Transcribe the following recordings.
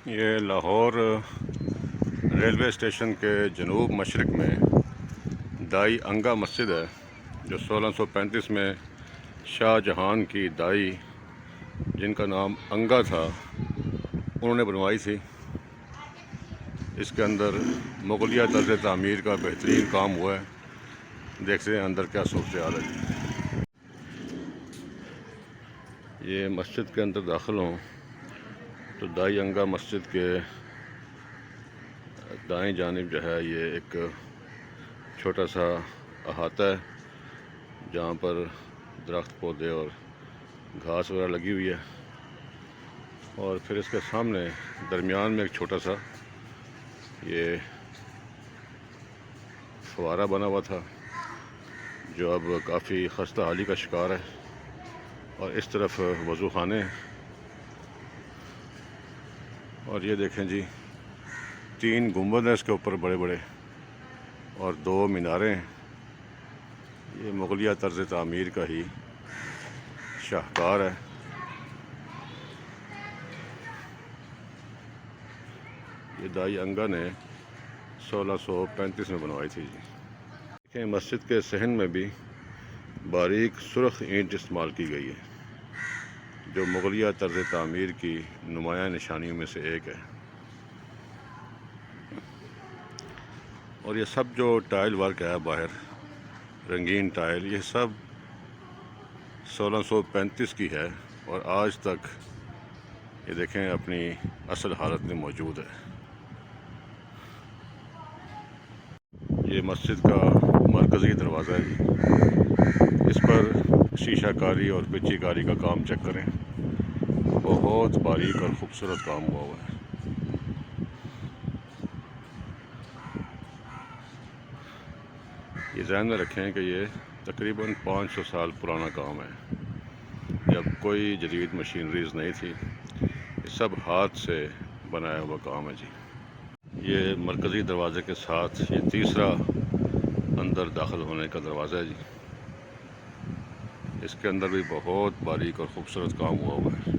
یہ Lahore railway station کے جنوب مشرق میں دائی انگا مسجد ہے، جو 1635 میں شاہ جہان کی دائی، جن کا نام انگا تھا، انہوں نے بنوائی تھی۔ اس کے اندر مغلیہ طرز تعمیر کا بہترین کام ہوا ہے۔ دیکھتے ہیں اندر کیا صورتحال ہے۔ یہ مسجد کے اندر داخل ہوں تو دائی انگا مسجد کے دائیں جانب جو ہے یہ ایک چھوٹا سا احاطہ ہے، جہاں پر درخت پودے اور گھاس وغیرہ لگی ہوئی ہے، اور پھر اس کے سامنے درمیان میں ایک چھوٹا سا یہ فوارہ بنا ہوا تھا، جو اب کافی خستہ حالی کا شکار ہے، اور اس طرف وضو خانے ہیں۔ اور یہ دیکھیں جی، 3 گنبد ہیں اس کے اوپر بڑے بڑے، اور 2 میناریں ہیں۔ یہ مغلیہ طرز تعمیر کا ہی شاہکار ہے۔ یہ دائی انگا نے 1635 میں بنوائی تھی جی۔ دیکھیں مسجد کے صحن میں بھی باریک سرخ اینٹ استعمال کی گئی ہے، جو مغلیہ طرز تعمیر کی نمایاں نشانیوں میں سے ایک ہے۔ اور یہ سب جو ٹائل ورک ہے باہر، رنگین ٹائل، یہ سب 1635 کی ہے، اور آج تک یہ دیکھیں اپنی اصل حالت میں موجود ہے۔ یہ مسجد کا مرکزی دروازہ ہے جی۔ اس پر شیشہ کاری اور پچی کاری کا کام چیک کریں، بہت باریک اور خوبصورت کام ہوا ہوا ہے۔ یہ ذہن میں رکھیں کہ یہ تقریباً 500 سال پرانا کام ہے، جب کوئی جدید مشینریز نہیں تھی، یہ سب ہاتھ سے بنایا ہوا کام ہے جی۔ یہ مرکزی دروازے کے ساتھ یہ تیسرا اندر داخل ہونے کا دروازہ ہے جی۔ اس کے اندر بھی بہت باریک اور خوبصورت کام ہوا ہوا ہے۔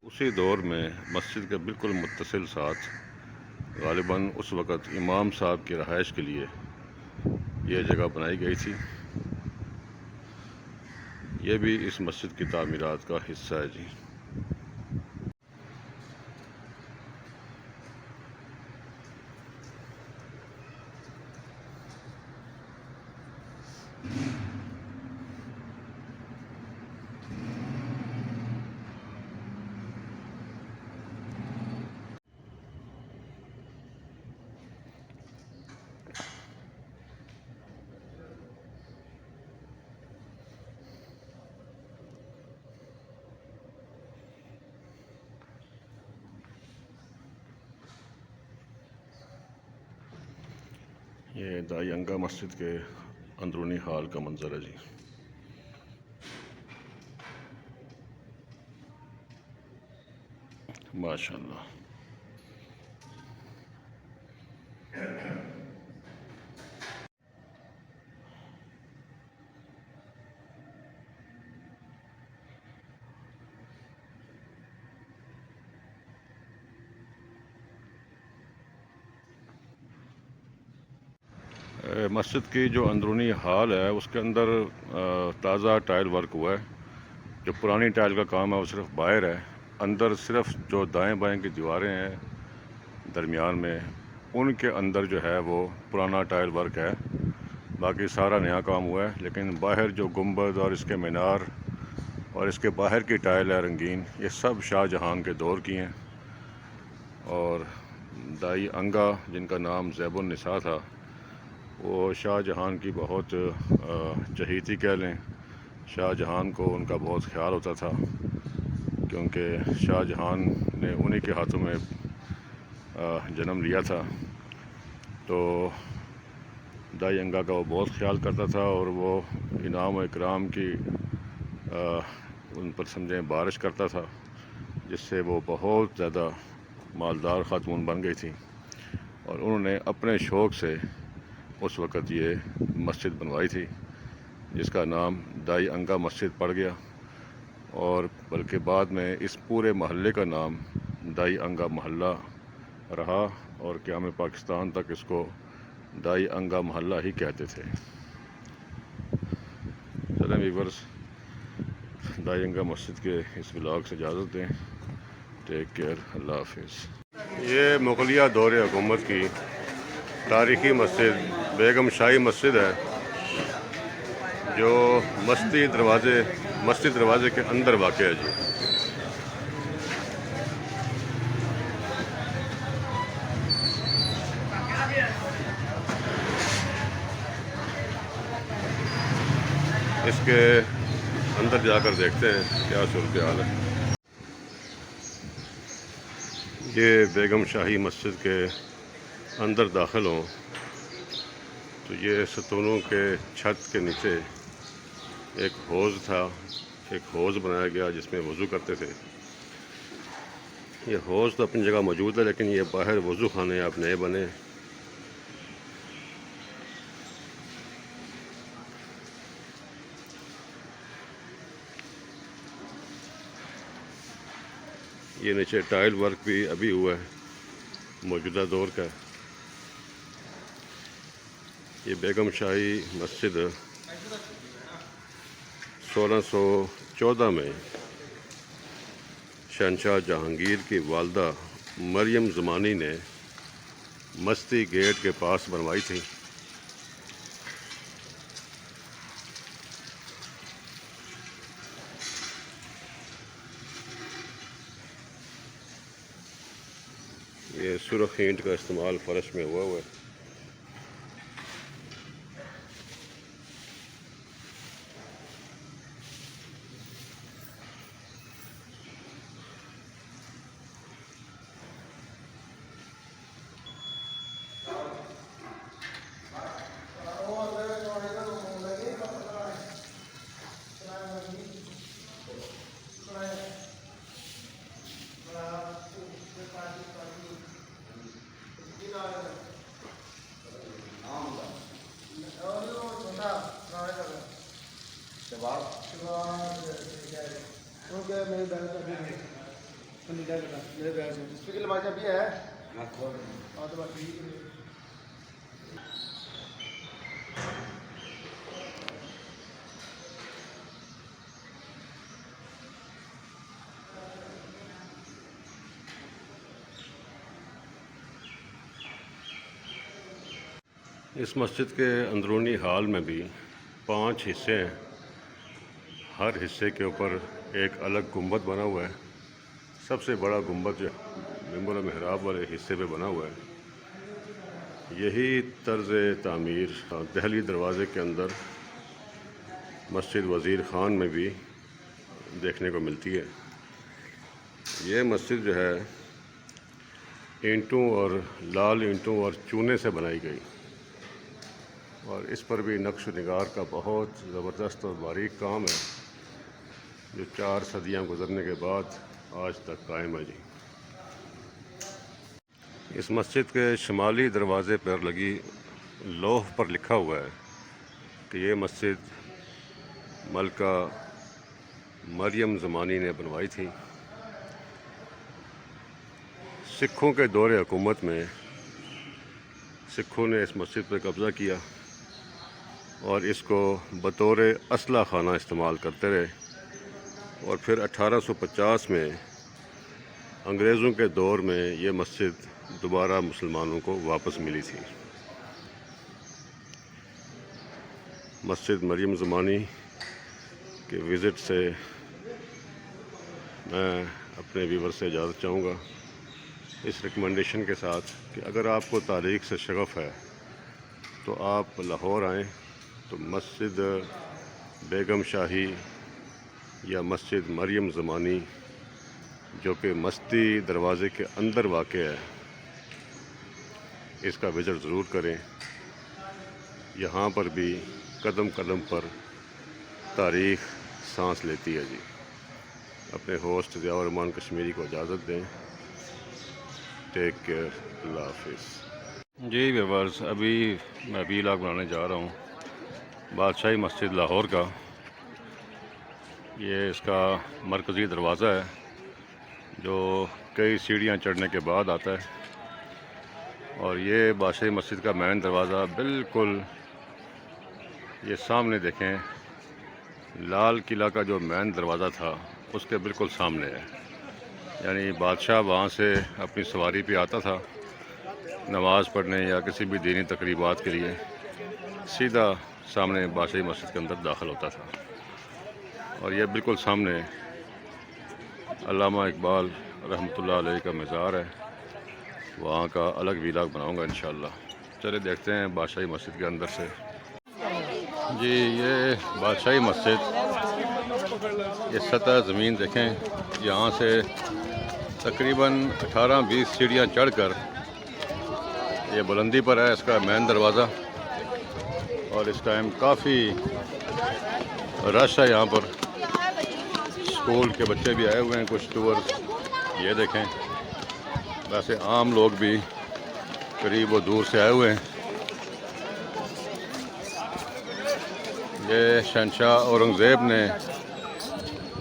اسی دور میں مسجد کے بالکل متصل ساتھ غالباً اس وقت امام صاحب کی رہائش کے لیے یہ جگہ بنائی گئی تھی۔ یہ بھی اس مسجد کی تعمیرات کا حصہ ہے جی۔ یہ دائی انگا مسجد کے اندرونی ہال کا منظر ہے جی۔ ماشاءاللہ۔ مسجد کی جو اندرونی ہال ہے اس کے اندر تازہ ٹائل ورک ہوا ہے۔ جو پرانی ٹائل کا کام ہے وہ صرف باہر ہے، اندر صرف جو دائیں بائیں کی دیواریں ہیں درمیان میں، ان کے اندر جو ہے وہ پرانا ٹائل ورک ہے، باقی سارا نیا کام ہوا ہے۔ لیکن باہر جو گنبد اور اس کے مینار اور اس کے باہر کی ٹائل ہے رنگین، یہ سب شاہ جہان کے دور کی ہیں۔ اور دائی انگا، جن کا نام زیب النساء تھا، وہ شاہ جہان کی بہت چہیتی کہہ لیں۔ شاہ جہان کو ان کا بہت خیال ہوتا تھا، کیونکہ شاہ جہان نے انہی کے ہاتھوں میں جنم لیا تھا، تو دائی انگا کا وہ بہت خیال کرتا تھا، اور وہ انعام و اکرام کی ان پر سمجھیں بارش کرتا تھا، جس سے وہ بہت زیادہ مالدار خاتون بن گئی تھی، اور انہوں نے اپنے شوق سے اس وقت یہ مسجد بنوائی تھی، جس کا نام دائی انگا مسجد پڑ گیا۔ اور بلکہ بعد میں اس پورے محلے کا نام دائی انگا محلہ رہا، اور قیام پاکستان تک اس کو دائی انگا محلہ ہی کہتے تھے۔ چلیں ویورز، دائی انگا مسجد کے اس ولاگ سے اجازت دیں۔ ٹیک کیئر، اللہ حافظ۔ یہ مغلیہ دور حکومت کی تاریخی مسجد بیگم شاہی مسجد ہے، جو مسجد دروازے کے اندر واقع ہے جی۔ اس کے اندر جا کر دیکھتے ہیں کیا صورتحال ہے۔ یہ بیگم شاہی مسجد کے اندر داخل ہوں تو یہ ستونوں کے چھت کے نیچے ایک حوض تھا، ایک حوض بنایا گیا جس میں وضو کرتے تھے۔ یہ حوض تو اپنی جگہ موجود ہے، لیکن یہ باہر وضو خانے آپ نئے بنے۔ یہ نیچے ٹائل ورک بھی ابھی ہوا ہے، موجودہ دور کا۔ یہ بیگم شاہی مسجد 1614 میں شہنشاہ جہانگیر کی والدہ مریم زمانی نے مستی گیٹ کے پاس بنوائی تھی۔ یہ سرخ اینٹ کا استعمال فرش میں ہوا ہے۔ اس مسجد کے اندرونی ہال میں بھی 5 حصے ہیں، ہر حصے کے اوپر ایک الگ گنبد بنا ہوا ہے۔ سب سے بڑا گنبد جو ممبر محراب والے حصے پہ بنا ہوا ہے، یہی طرز تعمیر دہلی دروازے کے اندر مسجد وزیر خان میں بھی دیکھنے کو ملتی ہے۔ یہ مسجد جو ہے اینٹوں اور لال اینٹوں اور چونے سے بنائی گئی، اور اس پر بھی نقش و نگار کا بہت زبردست اور باریک کام ہے، جو 4 صدیاں گزرنے کے بعد آج تک قائم ہے جی۔ اس مسجد کے شمالی دروازے پر لگی لوح پر لکھا ہوا ہے کہ یہ مسجد ملکہ مریم زمانی نے بنوائی تھی۔ سکھوں کے دور حکومت میں سکھوں نے اس مسجد پر قبضہ کیا اور اس کو بطور اسلحہ خانہ استعمال کرتے رہے، اور پھر 1850 میں انگریزوں کے دور میں یہ مسجد دوبارہ مسلمانوں کو واپس ملی تھی۔ مسجد مریم زمانی کے وزٹ سے میں اپنے ویور سے اجازت چاہوں گا، اس ریکمنڈیشن کے ساتھ کہ اگر آپ کو تاریخ سے شغف ہے تو آپ لاہور آئیں تو مسجد بیگم شاہی یا مسجد مریم زمانی، جو کہ مستی دروازے کے اندر واقع ہے، اس کا وزٹ ضرور کریں۔ یہاں پر بھی قدم قدم پر تاریخ سانس لیتی ہے جی۔ اپنے ہوسٹ ضیاء الرحمان کشمیری کو اجازت دیں۔ ٹیک کیئر، اللہ حافظ۔ جی ویورز، ابھی میں ویلاگ بنانے جا رہا ہوں بادشاہی مسجد لاہور کا۔ یہ اس کا مرکزی دروازہ ہے جو کئی سیڑھیاں چڑھنے کے بعد آتا ہے، اور یہ بادشاہی مسجد کا مین دروازہ بالکل یہ سامنے دیکھیں، لال قلعہ کا جو مین دروازہ تھا اس کے بالکل سامنے ہے۔ یعنی بادشاہ وہاں سے اپنی سواری پہ آتا تھا نماز پڑھنے یا کسی بھی دینی تقریبات کے لیے، سیدھا سامنے بادشاہی مسجد کے اندر داخل ہوتا تھا۔ اور یہ بالکل سامنے علامہ اقبال رحمۃ اللہ علیہ کا مزار ہے، وہاں کا الگ ویلاگ بناؤں گا انشاءاللہ۔ چلے دیکھتے ہیں بادشاہی مسجد کے اندر سے۔ جی یہ بادشاہی مسجد، یہ سطح زمین دیکھیں، یہاں سے تقریباً 18-20 سیڑھیاں چڑھ کر یہ بلندی پر ہے اس کا مین دروازہ، اور اس ٹائم کافی رش ہے یہاں پر، اسکول کے بچے بھی آئے ہوئے ہیں، کچھ ٹورز یہ دیکھیں، ویسے عام لوگ بھی قریب و دور سے آئے ہوئے ہیں۔ یہ شہنشاہ اورنگزیب نے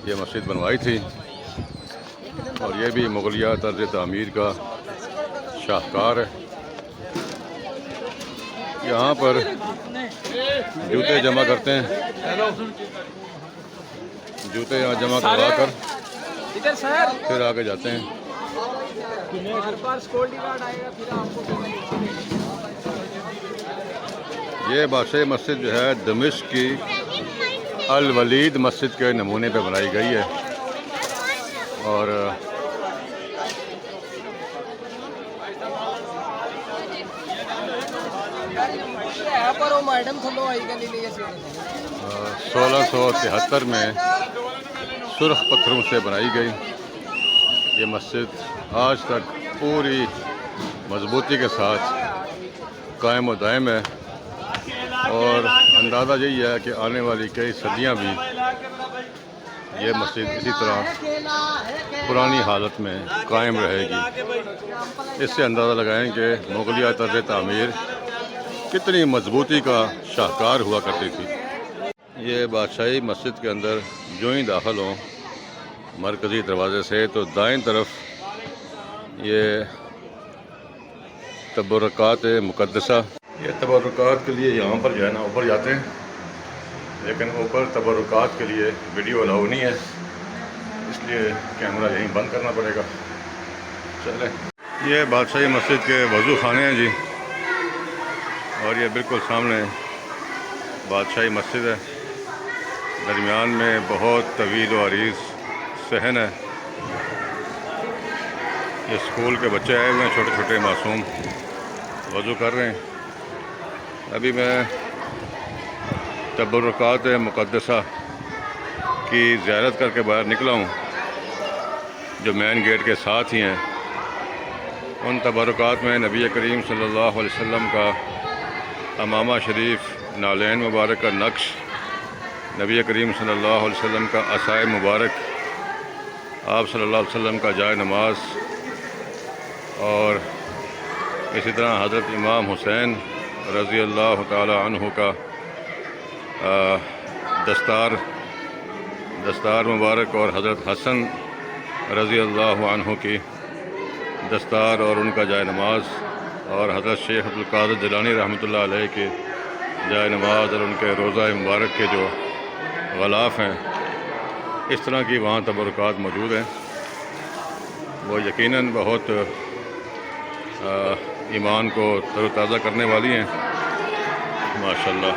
یہ مسجد بنوائی تھی، اور یہ بھی مغلیہ طرز تعمیر کا شاہکار ہے۔ یہاں پر جوتے جمع کرتے ہیں، جوتے یہاں جمع کروا کر پھر آگے جاتے ہیں۔ یہ بادشاہی مسجد جو ہے دمشق کی الولید مسجد کے نمونے پہ بنائی گئی ہے، اور سولہ 1673 میں سرخ پتھروں سے بنائی گئی یہ مسجد آج تک پوری مضبوطی کے ساتھ قائم و دائم ہے، اور اندازہ یہی ہے کہ آنے والی کئی صدیاں بھی یہ مسجد اسی طرح پرانی حالت میں قائم رہے گی۔ اس سے اندازہ لگائیں کہ مغلیہ طرز تعمیر کتنی مضبوطی کا شاہکار ہوا کرتی تھی۔ یہ بادشاہی مسجد کے اندر جو ہی داخل ہوں مرکزی دروازے سے تو دائیں طرف یہ تبرکات مقدسہ، یہ تبرکات کے لیے یہاں پر جو ہے نا اوپر جاتے ہیں، لیکن اوپر تبرکات کے لیے ویڈیو الاؤ نہیں ہے، اس لیے کیمرہ یہیں بند کرنا پڑے گا۔ چلیں، یہ بادشاہی مسجد کے وضو خانے ہیں جی، اور یہ بالکل سامنے بادشاہی مسجد ہے، درمیان میں بہت طویل و عریض صحن ہے۔ یہ اسکول کے بچے آئے ہوئے ہیں، چھوٹے چھوٹے معصوم وضو کر رہے ہیں۔ ابھی میں تبرکات مقدسہ کی زیارت کر کے باہر نکلا ہوں، جو مین گیٹ کے ساتھ ہی ہیں۔ ان تبرکات میں نبی کریم صلی اللہ علیہ وسلم کا امامہ شریف، نالین مبارک کا نقش، نبی کریم صلی اللہ علیہ وسلم کا عصائے مبارک، آپ صلی اللہ علیہ وسلم کا جائے نماز، اور اسی طرح حضرت امام حسین رضی اللہ تعالی عنہ کا دستار مبارک، اور حضرت حسن رضی اللہ عنہ کی دستار اور ان کا جائے نماز، اور حضرت شیخ عبدالقادر جیلانی رحمۃ اللہ علیہ کے جائے نماز اور ان کے روضہ مبارک کے جو غلاف ہیں، اس طرح کی وہاں تبرکات موجود ہیں۔ وہ یقیناً بہت ایمان کو تر و تازہ کرنے والی ہیں ماشاءاللہ۔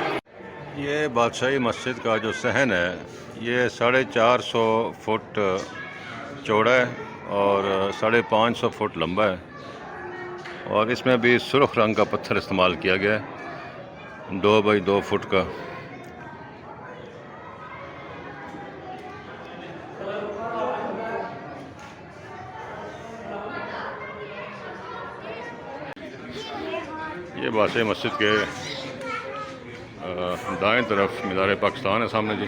یہ بادشاہی مسجد کا جو صحن ہے یہ 450 فٹ چوڑا ہے اور 550 فٹ لمبا ہے، اور اس میں بھی سرخ رنگ کا پتھر استعمال کیا گیا ہے 2 بائی 2 فٹ کا۔ یہ بادشاہی مسجد کے دائیں طرف مینار پاکستان ہے سامنے جی۔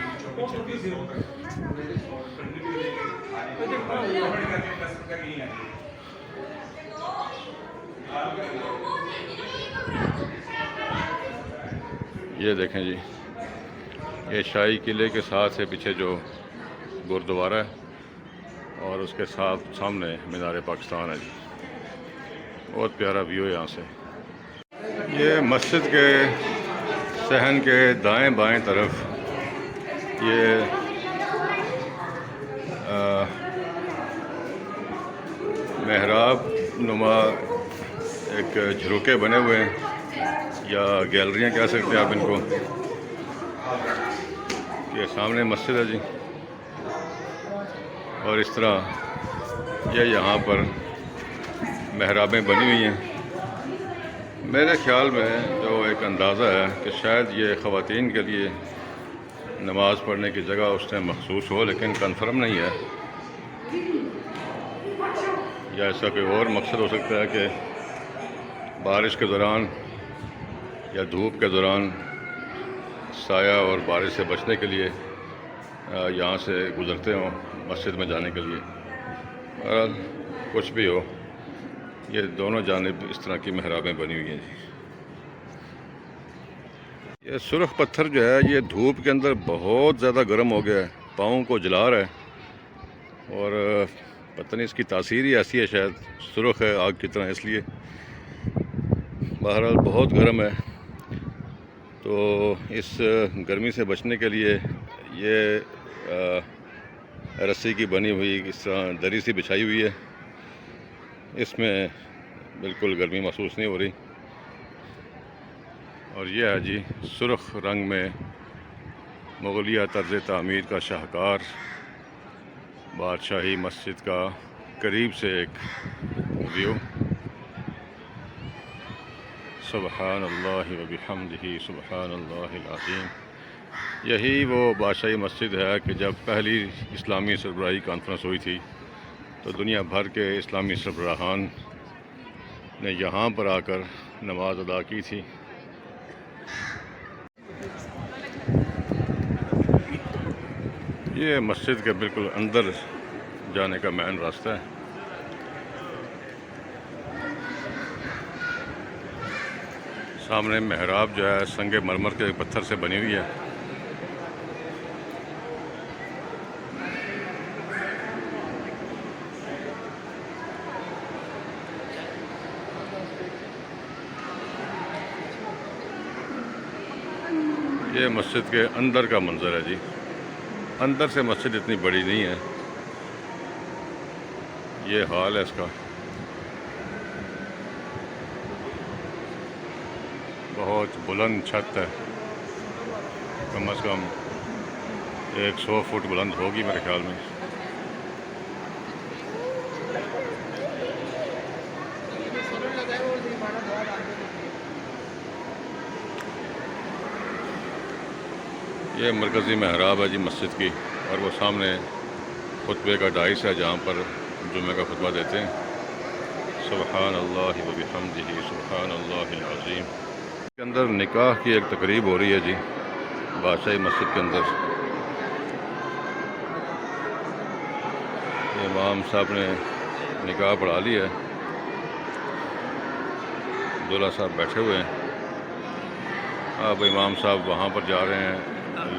یہ دیکھیں جی، یہ شاہی قلعے کے ساتھ سے پیچھے جو گردوارہ ہے اور اس کے سامنے مینار پاکستان ہے جی. بہت پیارا ویو ہے یہاں سے. یہ مسجد کے صحن کے دائیں بائیں طرف یہ محراب نما ایک جھروکے بنے ہوئے ہیں یا گیلریاں کہہ سکتے ہیں آپ ان کو. یہ سامنے مسجد ہے جی اور اس طرح یہ یہاں پر محرابیں بنی ہوئی ہیں. میرے خیال میں جو ایک اندازہ ہے کہ شاید یہ خواتین کے لیے نماز پڑھنے کی جگہ اس ٹائم مخصوص ہو، لیکن کنفرم نہیں ہے. یا ایسا کوئی اور مقصد ہو سکتا ہے کہ بارش کے دوران یا دھوپ کے دوران سایہ اور بارش سے بچنے کے لیے یہاں سے گزرتے ہوں مسجد میں جانے کے لیے. بہرحال کچھ بھی ہو، یہ دونوں جانب اس طرح کی محرابیں بنی ہوئی ہیں جی. یہ سرخ پتھر جو ہے یہ دھوپ کے اندر بہت زیادہ گرم ہو گیا ہے، پاؤں کو جلا رہا ہے اور پتہ نہیں اس کی تاثیر ہی ایسی ہے، شاید سرخ ہے آگ کی طرح اس لیے. بہرحال بہت گرم ہے. تو اس گرمی سے بچنے کے لیے یہ رسی کی بنی ہوئی اس طرح دری سی بچھائی ہوئی ہے. اس میں بالکل گرمی محسوس نہیں ہو رہی. اور یہ ہے جی سرخ رنگ میں مغلیہ طرز تعمیر کا شاہکار بادشاہی مسجد کا قریب سے ایک ویو. سبحان اللہ و بحمدہ سبحان اللہ العظیم. یہی وہ بادشاہی مسجد ہے کہ جب پہلی اسلامی سربراہی کانفرنس ہوئی تھی تو دنیا بھر کے اسلامی سربراہان نے یہاں پر آ کر نماز ادا کی تھی. یہ مسجد کے بالکل اندر جانے کا مین راستہ ہے. سامنے محراب جو ہے سنگ مرمر کے پتھر سے بنی ہوئی ہے. یہ مسجد کے اندر کا منظر ہے جی. اندر سے مسجد اتنی بڑی نہیں ہے. یہ حال ہے اس کا. بہت بلند چھت ہے، کم از کم 100 فٹ بلند ہوگی میرے خیال میں. یہ مرکزی محراب ہے جی مسجد کی، اور وہ سامنے خطبے کا ڈائس ہے جہاں پر جمعہ کا خطبہ دیتے ہیں. سبحان اللہ و بحمدہ سبحان اللہ العظیم. کے اندر نکاح کی ایک تقریب ہو رہی ہے جی بادشاہی مسجد کے اندر. امام صاحب نے نکاح پڑھا لی ہے، دولہا صاحب بیٹھے ہوئے ہیں. اب امام صاحب وہاں پر جا رہے ہیں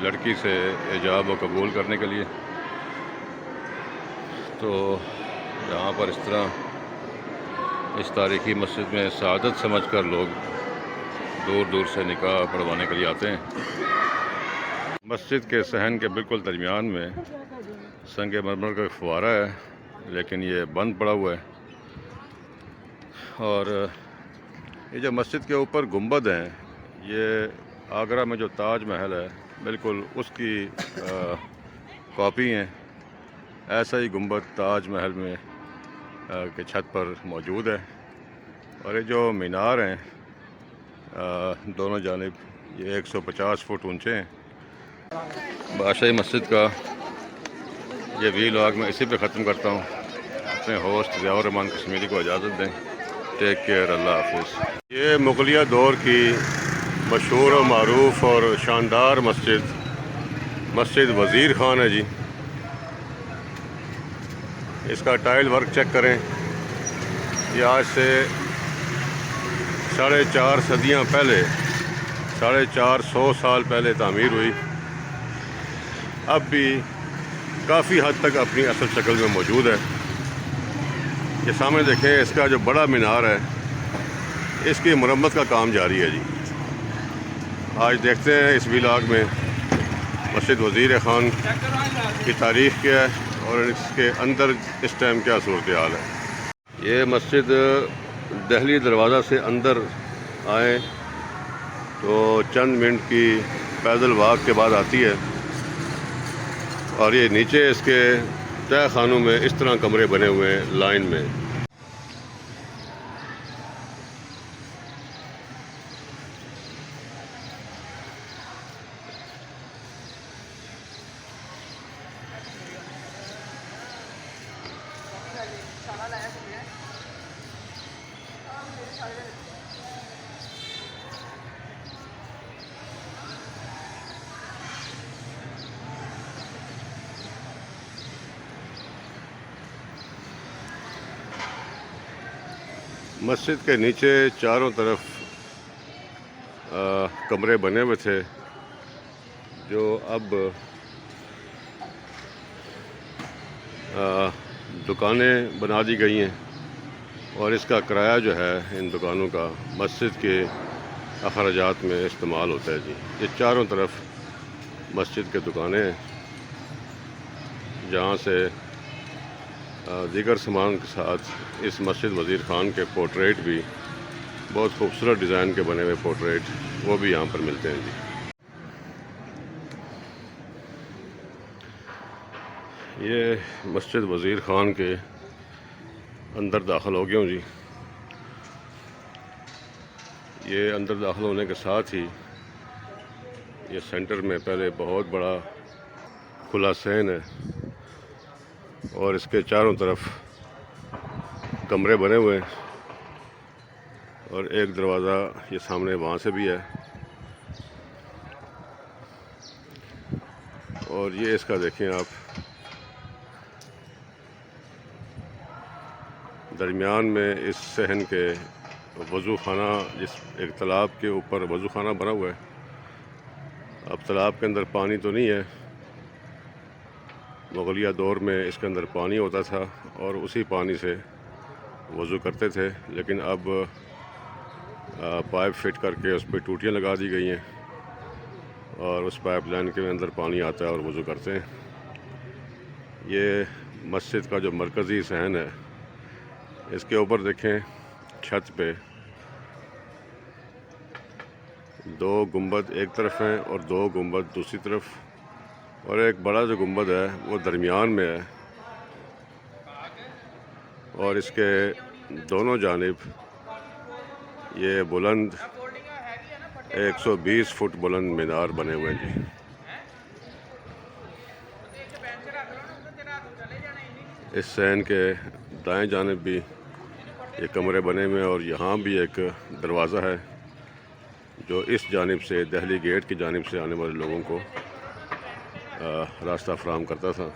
لڑکی سے ایجاب و قبول کرنے کے لیے. تو یہاں پر اس طرح اس تاریخی مسجد میں سعادت سمجھ کر لوگ دور دور سے نکاح پڑھوانے کے لیے آتے ہیں. مسجد کے صحن کے بالکل درمیان میں سنگ مرمر کا فوارہ ہے، لیکن یہ بند پڑا ہوا ہے. اور یہ جو مسجد کے اوپر گنبد ہیں، یہ آگرہ میں جو تاج محل ہے بالکل اس کی کاپی ہیں. ایسا ہی گنبد تاج محل میں کے چھت پر موجود ہے. اور یہ جو مینار ہیں دونوں جانب یہ 150 فٹ اونچے ہیں. بادشاہی مسجد کا یہ ویلاگ میں اسی پہ ختم کرتا ہوں. اپنے ہوسٹ ضیاء الرحمان کشمیری کو اجازت دیں. ٹیک کیئر، اللہ حافظ. یہ مغلیہ دور کی مشہور و معروف اور شاندار مسجد وزیر خان ہے جی. اس کا ٹائل ورک چیک کریں. یہ آج سے 4.5 صدیاں پہلے 450 سال پہلے تعمیر ہوئی. اب بھی کافی حد تک اپنی اصل شکل میں موجود ہے۔ یہ سامنے دیکھیں، اس کا جو بڑا مینار ہے اس کی مرمت کا کام جاری ہے جی۔ آج دیکھتے ہیں اس ولاگ میں مسجد وزیر خان کی تاریخ کیا ہے اور اس کے اندر اس ٹائم کیا صورتحال ہے۔ یہ مسجد دہلی دروازہ سے اندر آئیں تو چند منٹ کی پیدل واک کے بعد آتی ہے، اور یہ نیچے اس کے تہہ خانوں میں اس طرح کمرے بنے ہوئے ہیں لائن میں۔ مسجد کے نیچے چاروں طرف کمرے بنے ہوئے تھے جو اب دکانیں بنا دی گئی ہیں، اور اس کا کرایہ جو ہے ان دکانوں کا مسجد کے اخراجات میں استعمال ہوتا ہے جی۔ یہ چاروں طرف مسجد کے دکانیں ہیں جہاں سے دیگر سامان کے ساتھ اس مسجد وزیر خان کے پورٹریٹ بھی، بہت خوبصورت ڈیزائن کے بنے ہوئے پورٹریٹ، وہ بھی یہاں پر ملتے ہیں جی۔ یہ مسجد وزیر خان کے اندر داخل ہو گیا ہوں جی۔ یہ اندر داخل ہونے کے ساتھ ہی یہ سینٹر میں پہلے بہت بڑا کھلا صحن ہے، اور اس کے چاروں طرف کمرے بنے ہوئے ہیں، اور ایک دروازہ یہ سامنے وہاں سے بھی ہے، اور یہ اس کا دیکھیں آپ، درمیان میں اس صحن کے وضو خانہ، جس ایک تالاب کے اوپر وضو خانہ بنا ہوا ہے۔ اب تالاب کے اندر پانی تو نہیں ہے، مغلیہ دور میں اس کے اندر پانی ہوتا تھا اور اسی پانی سے وضو کرتے تھے، لیکن اب پائپ فٹ کر کے اس پہ ٹوٹیاں لگا دی گئی ہیں، اور اس پائپ لائن کے اندر پانی آتا ہے اور وضو کرتے ہیں۔ یہ مسجد کا جو مرکزی صحن ہے، اس کے اوپر دیکھیں چھت پہ دو گنبد ایک طرف ہیں اور دو گنبد دوسری طرف، اور ایک بڑا جو گنبد ہے وہ درمیان میں ہے، اور اس کے دونوں جانب یہ بلند 120 فٹ بلند مینار بنے ہوئے ہیں جی۔ اس صحن کے دائیں جانب بھی یہ کمرے بنے ہوئے ہیں، اور یہاں بھی ایک دروازہ ہے جو اس جانب سے، دہلی گیٹ کی جانب سے آنے والے لوگوں کو راستہ فراہم کرتا تھا۔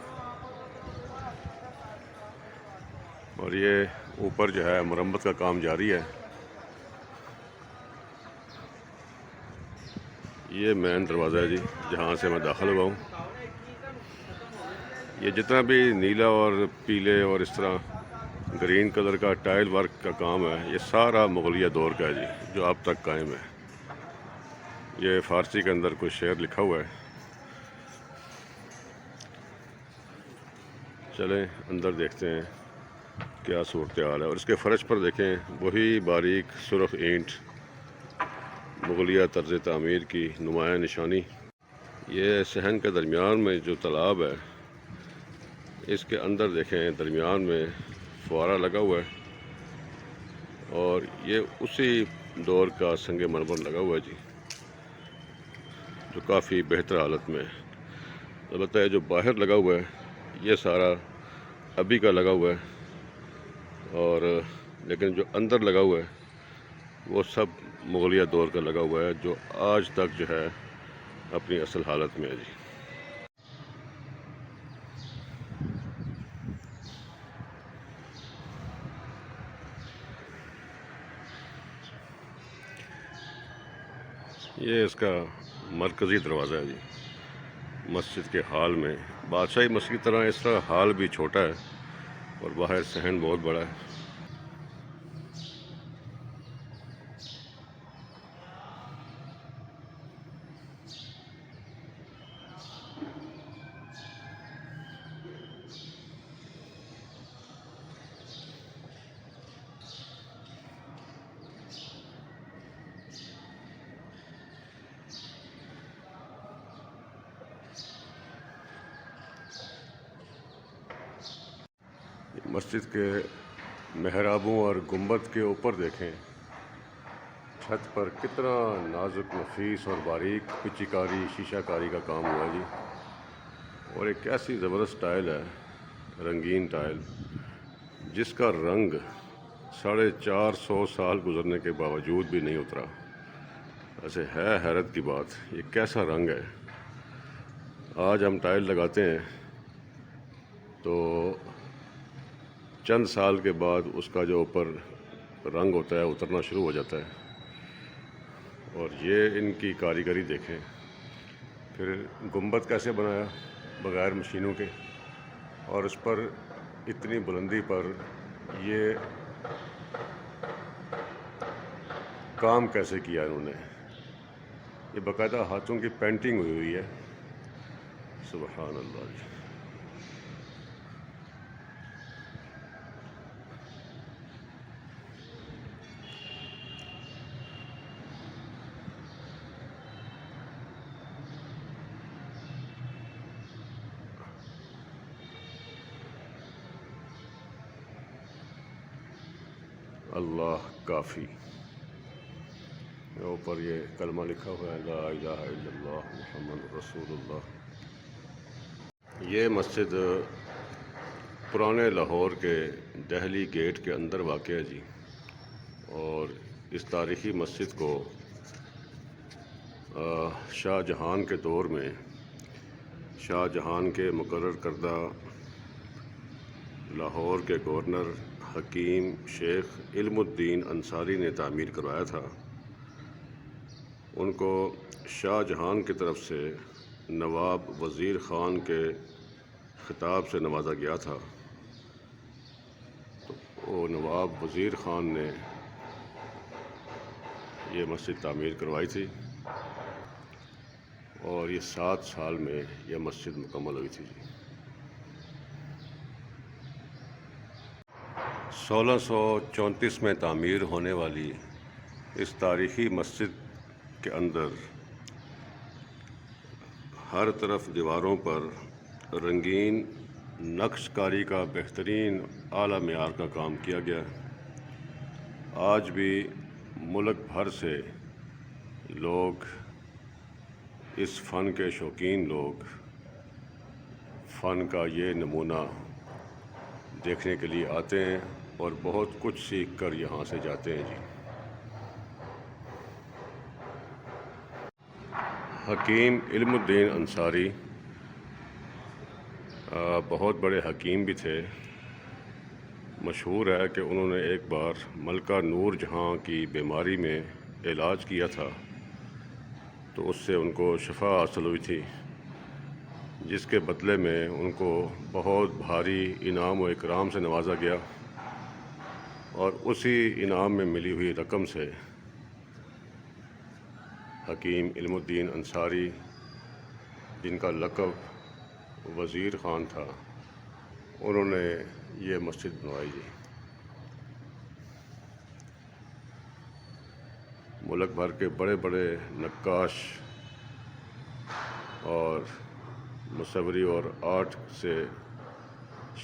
اور یہ اوپر جو ہے مرمت کا کام جاری ہے۔ یہ مین دروازہ ہے جی، جہاں سے میں داخل ہوا ہوں۔ یہ جتنا بھی نیلا اور پیلے اور اس طرح گرین کلر کا ٹائل ورک کا کام ہے، یہ سارا مغلیہ دور کا ہے جی، جو اب تک قائم ہے۔ یہ فارسی کے اندر کوئی شعر لکھا ہوا ہے۔ چلیں اندر دیکھتے ہیں کیا صورتحال ہے، اور اس کے فرش پر دیکھیں وہی باریک سرخ اینٹ، مغلیہ طرز تعمیر کی نمایاں نشانی۔ یہ صحن کے درمیان میں جو تالاب ہے، اس کے اندر دیکھیں درمیان میں فوارہ لگا ہوا ہے، اور یہ اسی دور کا سنگ مرمر لگا ہوا ہے جی، جو کافی بہتر حالت میں ہے۔ البتہ یہ جو باہر لگا ہوا ہے یہ سارا ابھی کا لگا ہوا ہے، اور لیکن جو اندر لگا ہوا ہے وہ سب مغلیہ دور کا لگا ہوا ہے، جو آج تک جو ہے اپنی اصل حالت میں ہے جی۔ یہ اس کا مرکزی دروازہ ہے جی، مسجد کے ہال میں، بادشاہی مسجد کی طرح اس طرح ہال بھی چھوٹا ہے اور باہر صحن بہت بڑا ہے۔ مسجد کے محرابوں اور گنبد کے اوپر دیکھیں، چھت پر کتنا نازک، نفیس اور باریک پچی کاری، شیشہ کاری کا کام ہوا ہے جی، اور ایک ایسی زبردست ٹائل ہے، رنگین ٹائل، جس کا رنگ 450 سال گزرنے کے باوجود بھی نہیں اترا۔ ایسے ہے حیرت کی بات، یہ کیسا رنگ ہے۔ آج ہم ٹائل لگاتے ہیں تو چند سال کے بعد اس کا جو اوپر رنگ ہوتا ہے اترنا شروع ہو جاتا ہے، اور یہ ان کی کاریگری دیکھیں۔ پھر گنبد کیسے بنایا بغیر مشینوں کے، اور اس پر اتنی بلندی پر یہ کام کیسے کیا انہوں نے، یہ باقاعدہ ہاتھوں کی پینٹنگ ہوئی ہے۔ سبحان اللہ جی۔ اللہ کافی، اوپر یہ کلمہ لکھا ہوا ہے، لا الہ الا اللہ محمد رسول اللہ۔ یہ مسجد پرانے لاہور کے دہلی گیٹ کے اندر واقع ہے جی، اور اس تاریخی مسجد کو شاہ جہان کے دور میں شاہ جہان کے مقرر کردہ لاہور کے گورنر حکیم شیخ علم الدین انصاری نے تعمیر کروایا تھا۔ ان کو شاہ جہان کی طرف سے نواب وزیر خان کے خطاب سے نوازا گیا تھا، تو وہ نواب وزیر خان نے یہ مسجد تعمیر کروائی تھی، اور یہ 7 سال میں یہ مسجد مکمل ہوئی تھی جی۔ 1634 میں تعمیر ہونے والی اس تاریخی مسجد کے اندر ہر طرف دیواروں پر رنگین نقش کاری کا بہترین اعلیٰ معیار کا کام کیا گیا ہے۔ آج بھی ملک بھر سے لوگ، اس فن کے شوقین لوگ، فن کا یہ نمونہ دیکھنے کے لیے آتے ہیں اور بہت کچھ سیکھ کر یہاں سے جاتے ہیں جی۔ حکیم علم الدین انصاری بہت بڑے حکیم بھی تھے۔ مشہور ہے کہ انہوں نے ایک بار ملکہ نور جہاں کی بیماری میں علاج کیا تھا، تو اس سے ان کو شفا حاصل ہوئی تھی، جس کے بدلے میں ان کو بہت بھاری انعام و اکرام سے نوازا گیا، اور اسی انعام میں ملی ہوئی رقم سے حکیم علم الدین انصاری، جن کا لقب وزیر خان تھا، انہوں نے یہ مسجد بنوائی جی۔ ملک بھر کے بڑے بڑے نقاش اور مصوری اور آرٹ سے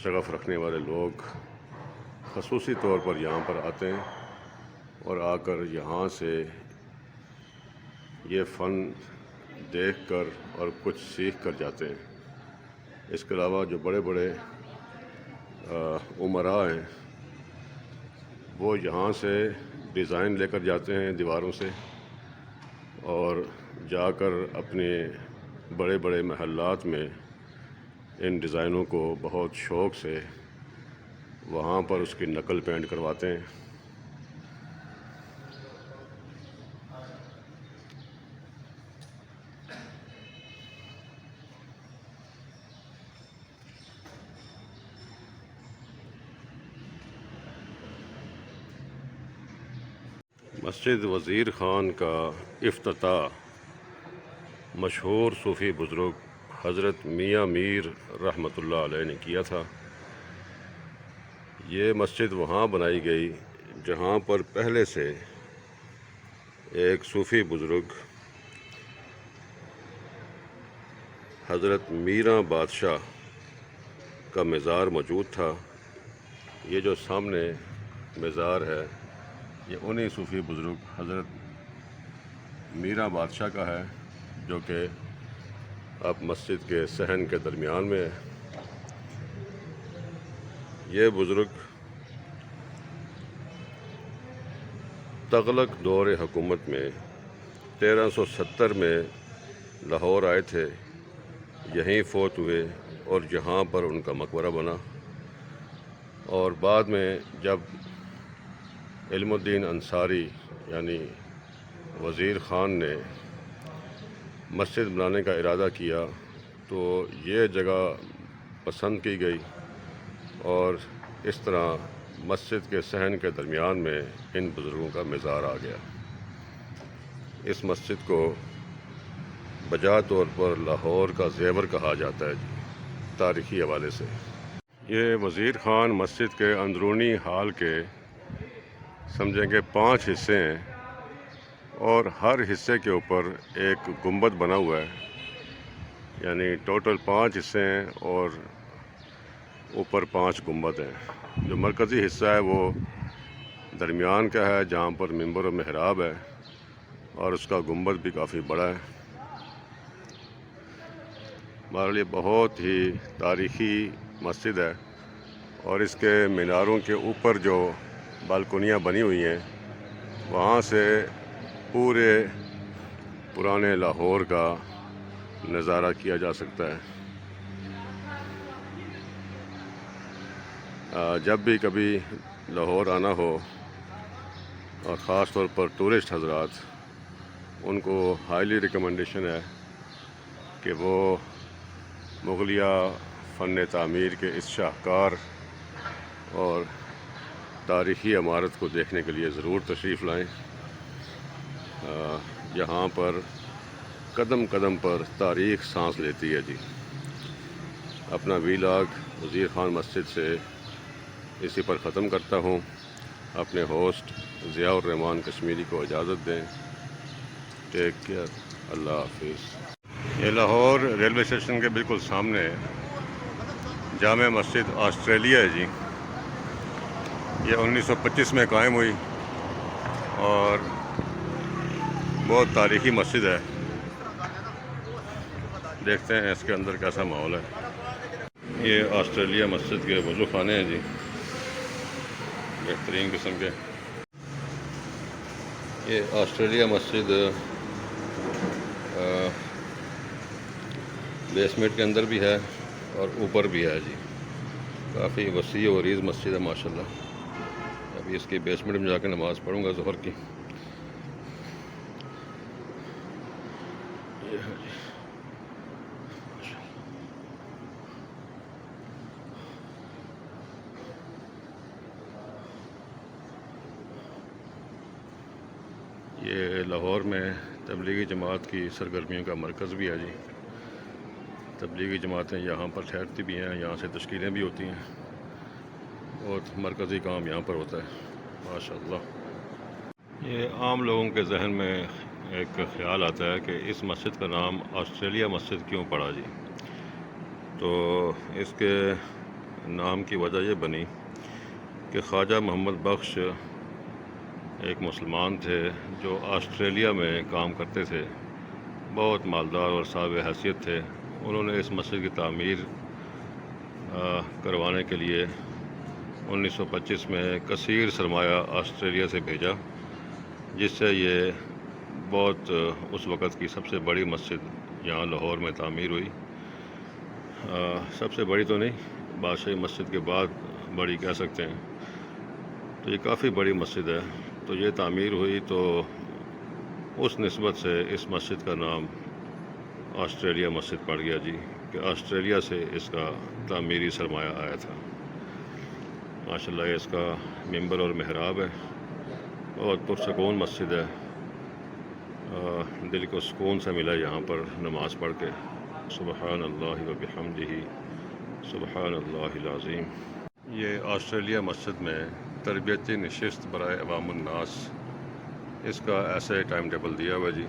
شغف رکھنے والے لوگ خصوصی طور پر یہاں پر آتے ہیں، اور آ کر یہاں سے یہ فن دیکھ کر اور کچھ سیکھ کر جاتے ہیں۔ اس کے علاوہ جو بڑے بڑے امراء ہیں، وہ یہاں سے ڈیزائن لے کر جاتے ہیں دیواروں سے، اور جا کر اپنے بڑے بڑے محلات میں ان ڈیزائنوں کو بہت شوق سے وہاں پر اس کی نقل پینٹ کرواتے ہیں۔ مسجد وزیر خان کا افتتاح مشہور صوفی بزرگ حضرت میاں میر رحمۃ اللہ علیہ نے کیا تھا۔ یہ مسجد وہاں بنائی گئی جہاں پر پہلے سے ایک صوفی بزرگ حضرت میراں بادشاہ کا مزار موجود تھا۔ یہ جو سامنے مزار ہے یہ انہی صوفی بزرگ حضرت میراں بادشاہ کا ہے، جو کہ اب مسجد کے صحن کے درمیان میں ہے۔ یہ بزرگ تغلق دور حکومت میں 1370 میں لاہور آئے تھے، یہیں فوت ہوئے اور یہاں پر ان کا مقبرہ بنا، اور بعد میں جب علم الدین انصاری یعنی وزیر خان نے مسجد بنانے کا ارادہ کیا تو یہ جگہ پسند کی گئی، اور اس طرح مسجد کے صحن کے درمیان میں ان بزرگوں کا مزار آ گیا۔ اس مسجد کو بجا طور پر لاہور کا زیور کہا جاتا ہے تاریخی حوالے سے۔ یہ وزیر خان مسجد کے اندرونی ہال کے سمجھیں کہ 5 حصے ہیں، اور ہر حصے کے اوپر ایک گنبد بنا ہوا ہے، یعنی ٹوٹل 5 حصے ہیں اور اوپر 5 گنبد ہیں۔ جو مرکزی حصہ ہے وہ درمیان کا ہے، جہاں پر منبر و محراب ہے، اور اس کا گنبد بھی کافی بڑا ہے۔ ہمارے لیے بہت ہی تاریخی مسجد ہے، اور اس کے میناروں کے اوپر جو بالکنیاں بنی ہوئی ہیں وہاں سے پورے پرانے لاہور کا نظارہ کیا جا سکتا ہے۔ جب بھی کبھی لاہور آنا ہو، اور خاص طور پر ٹورسٹ حضرات، ان کو ہائیلی ریکمنڈیشن ہے کہ وہ مغلیہ فن تعمیر کے اس شاہکار اور تاریخی عمارت کو دیکھنے کے لیے ضرور تشریف لائیں۔ یہاں پر قدم قدم پر تاریخ سانس لیتی ہے جی۔ اپنا ویلاگ وزیر خان مسجد سے اسی پر ختم کرتا ہوں۔ اپنے ہوسٹ ضیاء الرحمان کشمیری کو اجازت دیں۔ ٹیک کیئر، اللہ حافظ۔ یہ لاہور ریلوے اسٹیشن کے بالکل سامنے جامع مسجد آسٹریلیا ہے جی۔ یہ 1925 میں قائم ہوئی اور بہت تاریخی مسجد ہے۔ دیکھتے ہیں اس کے اندر کیسا ماحول ہے۔ یہ آسٹریلیا مسجد کے وضو خانے ہیں جی، بہترین قسم کے۔ یہ آسٹریلیا مسجد بیسمنٹ کے اندر بھی ہے اور اوپر بھی ہے جی۔ کافی وسیع و عریض مسجد ہے ماشاءاللہ۔ ابھی اس کی بیسمنٹ میں جا کے نماز پڑھوں گا ظہر کی۔ یہ ہے جی، یہ لاہور میں تبلیغی جماعت کی سرگرمیوں کا مرکز بھی ہے جی۔ تبلیغی جماعتیں یہاں پر ٹھہرتی بھی ہیں، یہاں سے تشکیلیں بھی ہوتی ہیں، بہت مرکزی کام یہاں پر ہوتا ہے ماشاءاللہ۔ یہ عام لوگوں کے ذہن میں ایک خیال آتا ہے کہ اس مسجد کا نام آسٹریلیا مسجد کیوں پڑا جی؟ تو اس کے نام کی وجہ یہ بنی کہ خواجہ محمد بخش ایک مسلمان تھے جو آسٹریلیا میں کام کرتے تھے، بہت مالدار اور صاحب حیثیت تھے۔ انہوں نے اس مسجد کی تعمیر کروانے کے لیے 1925 میں کثیر سرمایہ آسٹریلیا سے بھیجا، جس سے یہ بہت اس وقت کی سب سے بڑی مسجد یہاں لاہور میں تعمیر ہوئی۔ سب سے بڑی تو نہیں، بادشاہی مسجد کے بعد بڑی کہہ سکتے ہیں، تو یہ کافی بڑی مسجد ہے۔ تو یہ تعمیر ہوئی تو اس نسبت سے اس مسجد کا نام آسٹریلیا مسجد پڑ گیا جی، کہ آسٹریلیا سے اس کا تعمیری سرمایہ آیا تھا۔ ماشاءاللہ یہ اس کا منبر اور محراب ہے، بہت پرسکون مسجد ہے، دل کو سکون سے ملا یہاں پر نماز پڑھ کے۔ سبحان اللہ و بحمدہ، سبحان اللہ العظیم۔ یہ آسٹریلیا مسجد میں تربیتی نشست برائے عوام الناس، اس کا ایسے ٹائم ٹیبل دیا ہوا جی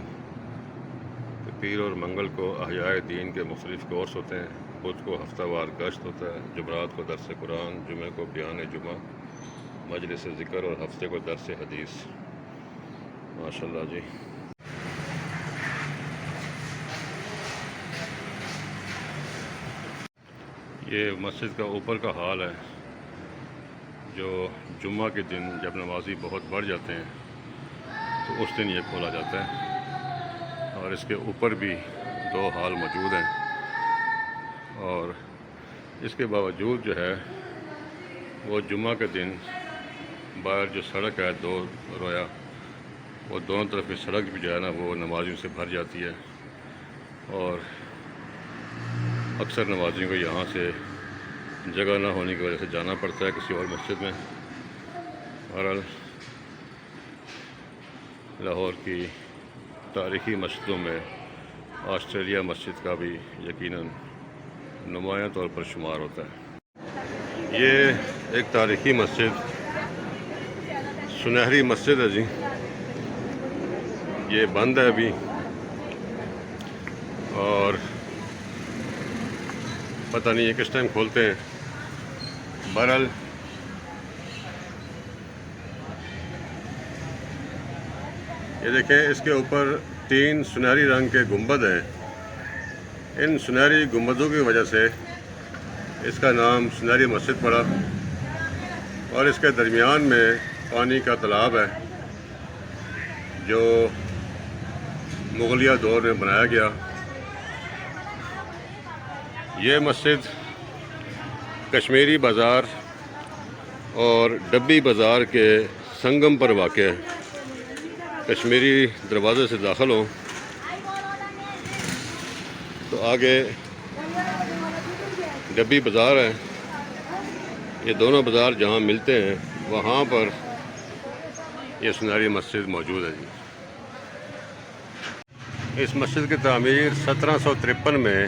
کہ پیر اور منگل کو احیاء دین کے مختلف کورس ہوتے ہیں، بدھ کو ہفتہ وار گشت ہوتا ہے، جمعرات کو درس قرآن، جمعہ کو بیان جمعہ، مجلس ذکر، اور ہفتے کو درس حدیث۔ ماشاءاللہ جی۔ یہ مسجد کا اوپر کا حال ہے، جو جمعہ کے دن جب نمازی بہت بڑھ جاتے ہیں تو اس دن یہ کھولا جاتا ہے، اور اس کے اوپر بھی 2 ہال موجود ہیں، اور اس کے باوجود جو ہے وہ جمعہ کے دن باہر جو سڑک ہے 2 رویا، وہ دونوں طرف کی سڑک بھی جو ہے نا وہ نمازیوں سے بھر جاتی ہے، اور اکثر نمازیوں کو یہاں سے جگہ نہ ہونے کی وجہ سے جانا پڑتا ہے کسی اور مسجد میں۔ بہرحال لاہور کی تاریخی مسجدوں میں آسٹریلیا مسجد کا بھی یقیناً نمایاں طور پر شمار ہوتا ہے۔ یہ ایک تاریخی مسجد، سنہری مسجد ہے جی، یہ بند ہے ابھی، اور پتہ نہیں یہ کس ٹائم کھولتے ہیں۔ بہرحال یہ دیکھیں، اس کے اوپر 3 سنہری رنگ کے گنبد ہیں۔ ان سنہری گنبدوں کی وجہ سے اس کا نام سنہری مسجد پڑا، اور اس کے درمیان میں پانی کا تالاب ہے جو مغلیہ دور میں بنایا گیا۔ یہ مسجد کشمیری بازار اور ڈبی بازار کے سنگم پر واقع ہے۔ کشمیری دروازے سے داخل ہوں تو آگے ڈبی بازار ہے، یہ دونوں بازار جہاں ملتے ہیں وہاں پر یہ سنہری مسجد موجود ہے جی۔ اس مسجد کی تعمیر 1753 میں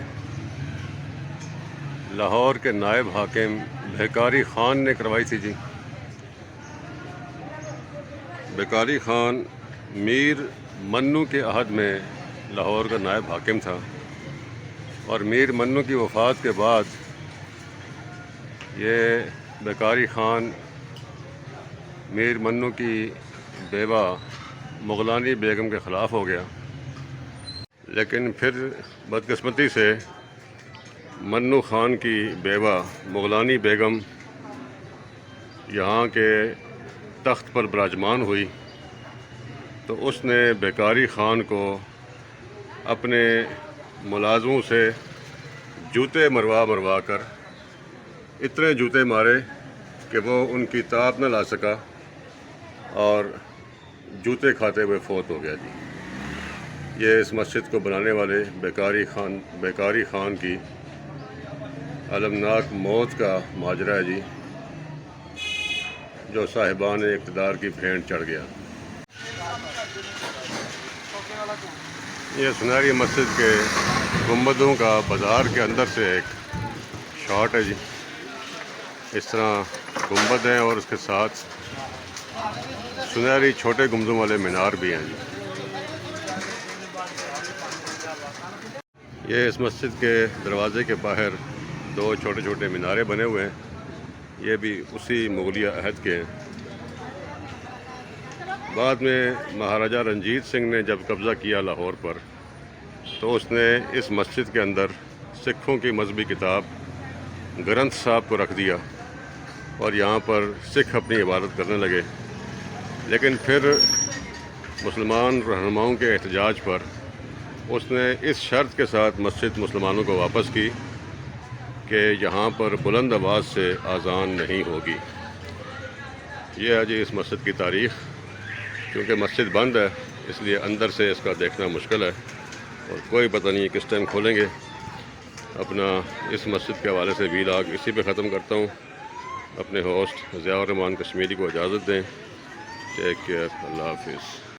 لاہور کے نائب حاکم بھیکاری خان نے کروائی تھی جی۔ بھیکاری خان میر منو کے عہد میں لاہور کا نائب حاکم تھا، اور میر منو کی وفات کے بعد یہ بھیکاری خان میر منو کی بیوہ مغلانی بیگم کے خلاف ہو گیا، لیکن پھر بدقسمتی سے منو خان کی بیوہ مغلانی بیگم یہاں کے تخت پر براجمان ہوئی، تو اس نے بھیکاری خان کو اپنے ملازموں سے جوتے مروا کر اتنے جوتے مارے کہ وہ ان کی تاب نہ لا سکا، اور جوتے کھاتے ہوئے فوت ہو گیا جی۔ یہ اس مسجد کو بنانے والے بھیکاری خان کی المناک موت کا ماجرا ہے جی، جو صاحبان اقتدار کی بھینٹ چڑھ گیا۔ یہ سنہری مسجد کے گنبدوں کا بازار کے اندر سے ایک شاٹ ہے جی۔ اس طرح گنبد ہیں اور اس کے ساتھ سنہری چھوٹے گنبدوں والے مینار بھی ہیں جی۔ یہ اس مسجد کے دروازے کے باہر 2 چھوٹے چھوٹے مینارے بنے ہوئے ہیں، یہ بھی اسی مغلیہ عہد کے ہیں۔ بعد میں مہاراجہ رنجیت سنگھ نے جب قبضہ کیا لاہور پر، تو اس نے اس مسجد کے اندر سکھوں کی مذہبی کتاب گرنتھ صاحب کو رکھ دیا، اور یہاں پر سکھ اپنی عبادت کرنے لگے۔ لیکن پھر مسلمان رہنماؤں کے احتجاج پر اس نے اس شرط کے ساتھ مسجد مسلمانوں کو واپس کی کہ یہاں پر بلند آواز سے اذان نہیں ہوگی۔ یہ ہے جی اس مسجد کی تاریخ۔ کیونکہ مسجد بند ہے اس لیے اندر سے اس کا دیکھنا مشکل ہے، اور کوئی پتہ نہیں کس ٹائم کھولیں گے۔ اپنا اس مسجد کے حوالے سے ویلاگ اسی پہ ختم کرتا ہوں۔ اپنے ہوسٹ ضیاء الرحمان کشمیری کو اجازت دیں۔ ٹیک کیئر، اللہ حافظ.